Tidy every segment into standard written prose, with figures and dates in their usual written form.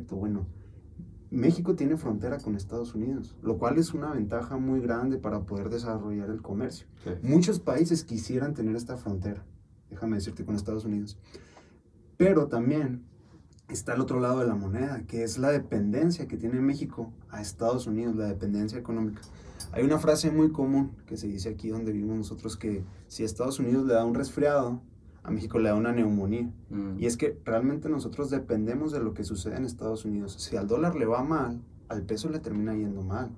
alto. Bueno, México tiene frontera con Estados Unidos, lo cual es una ventaja muy grande para poder desarrollar el comercio. Sí. Muchos países quisieran tener esta frontera, déjame decirte, con Estados Unidos. Pero también está el otro lado de la moneda, que es la dependencia que tiene México a Estados Unidos, la dependencia económica. Hay una frase muy común que se dice aquí donde vivimos nosotros, que si a Estados Unidos le da un resfriado, a México le da una neumonía. Y es que realmente nosotros dependemos de lo que sucede en Estados Unidos. Si al dólar le va mal, al peso le termina yendo mal,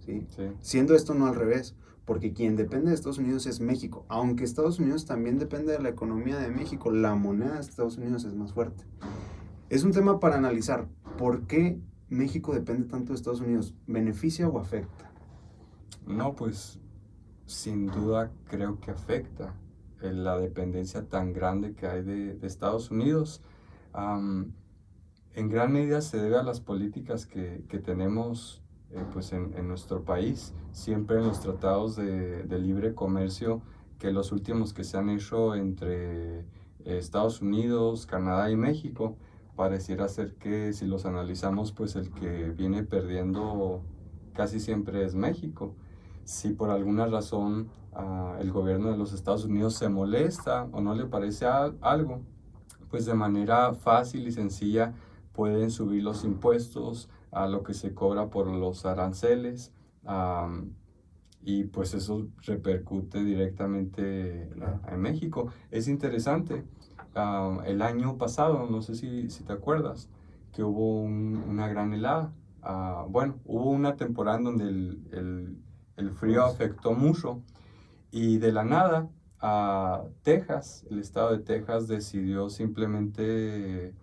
¿sí? Sí. Siendo esto no al revés, porque quien depende de Estados Unidos es México. Aunque Estados Unidos también depende de la economía de México, la moneda de Estados Unidos es más fuerte. Es un tema para analizar. ¿Por qué México depende tanto de Estados Unidos? ¿Beneficia o afecta? No, pues sin duda creo que afecta la dependencia tan grande que hay de Estados Unidos. En gran medida se debe a las políticas que tenemos pues en nuestro país, siempre en los tratados de libre comercio, que los últimos que se han hecho entre Estados Unidos, Canadá y México, pareciera ser que si los analizamos, pues el que viene perdiendo casi siempre es México. Si por alguna razón el gobierno de los Estados Unidos se molesta o no le parece algo, pues de manera fácil y sencilla pueden subir los impuestos a lo que se cobra por los aranceles, y pues eso repercute directamente en México. Es interesante, el año pasado, no sé si te acuerdas, que hubo una gran helada. Bueno, hubo una temporada en donde el frío afectó mucho y de la nada Texas, el estado de Texas decidió simplemente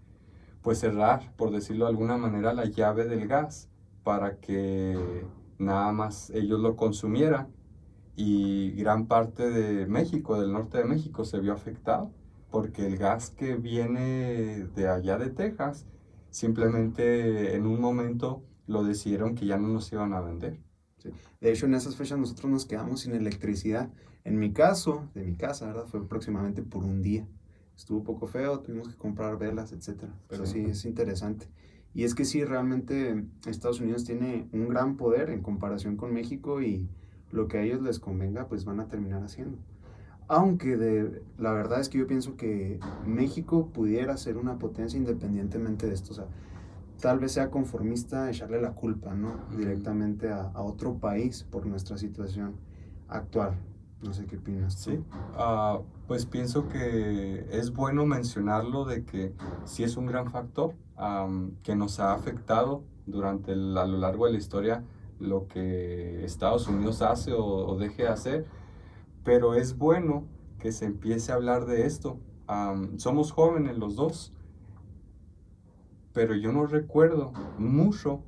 pues cerrar, por decirlo de alguna manera, la llave del gas para que nada más ellos lo consumieran, y gran parte de México, del norte de México, se vio afectado porque el gas que viene de allá de Texas, simplemente en un momento lo decidieron que ya no nos iban a vender. Sí. De hecho, en esas fechas nosotros nos quedamos sin electricidad. En mi caso, de mi casa, ¿verdad? Fue aproximadamente por un día. Estuvo un poco feo, tuvimos que comprar velas, etcétera. Pero sí, es interesante. Y es que sí, realmente Estados Unidos tiene un gran poder en comparación con México, y lo que a ellos les convenga, pues van a terminar haciendo. Aunque la verdad es que yo pienso que México pudiera ser una potencia independientemente de esto. O sea, tal vez sea conformista echarle la culpa, ¿no? Directamente a otro país por nuestra situación actual. No sé qué opinas tú. Sí, pues pienso que es bueno mencionarlo, de que sí es un gran factor que nos ha afectado durante a lo largo de la historia lo que Estados Unidos hace o deje de hacer, pero es bueno que se empiece a hablar de esto. Somos jóvenes los dos, pero yo no recuerdo mucho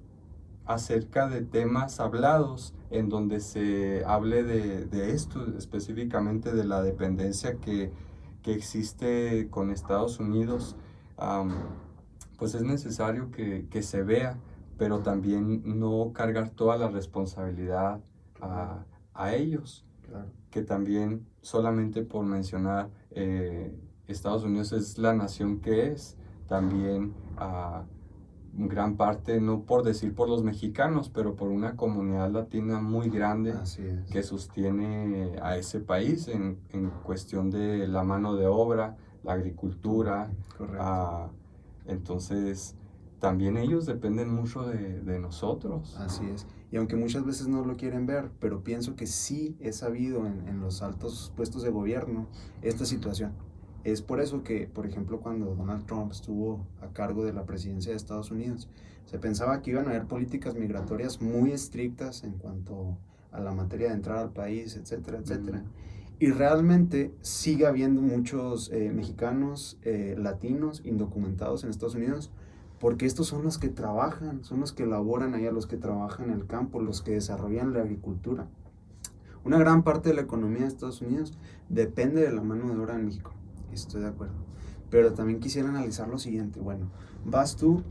acerca de temas hablados en donde se hable de esto, específicamente de la dependencia que existe con Estados Unidos. Pues es necesario que se vea, pero también no cargar toda la responsabilidad a ellos. Claro. Que también, solamente por mencionar, Estados Unidos es la nación que es, también gran parte, no por decir por los mexicanos, pero por una comunidad latina muy grande que sostiene a ese país en cuestión de la mano de obra, la agricultura. Entonces, también ellos dependen mucho de nosotros. Así es. Y aunque muchas veces no lo quieren ver, pero pienso que sí es sabido en los altos puestos de gobierno esta situación. Es por eso que, por ejemplo, cuando Donald Trump estuvo a cargo de la presidencia de Estados Unidos, se pensaba que iban a haber políticas migratorias muy estrictas en cuanto a la materia de entrar al país, etcétera, etcétera. Y realmente sigue habiendo muchos mexicanos, latinos, indocumentados en Estados Unidos, porque estos son los que trabajan, son los que laboran allá, los que trabajan en el campo, los que desarrollan la agricultura. Una gran parte de la economía de Estados Unidos depende de la mano de obra en México. Estoy de acuerdo. Pero también quisiera analizar lo siguiente. Bueno, vas tú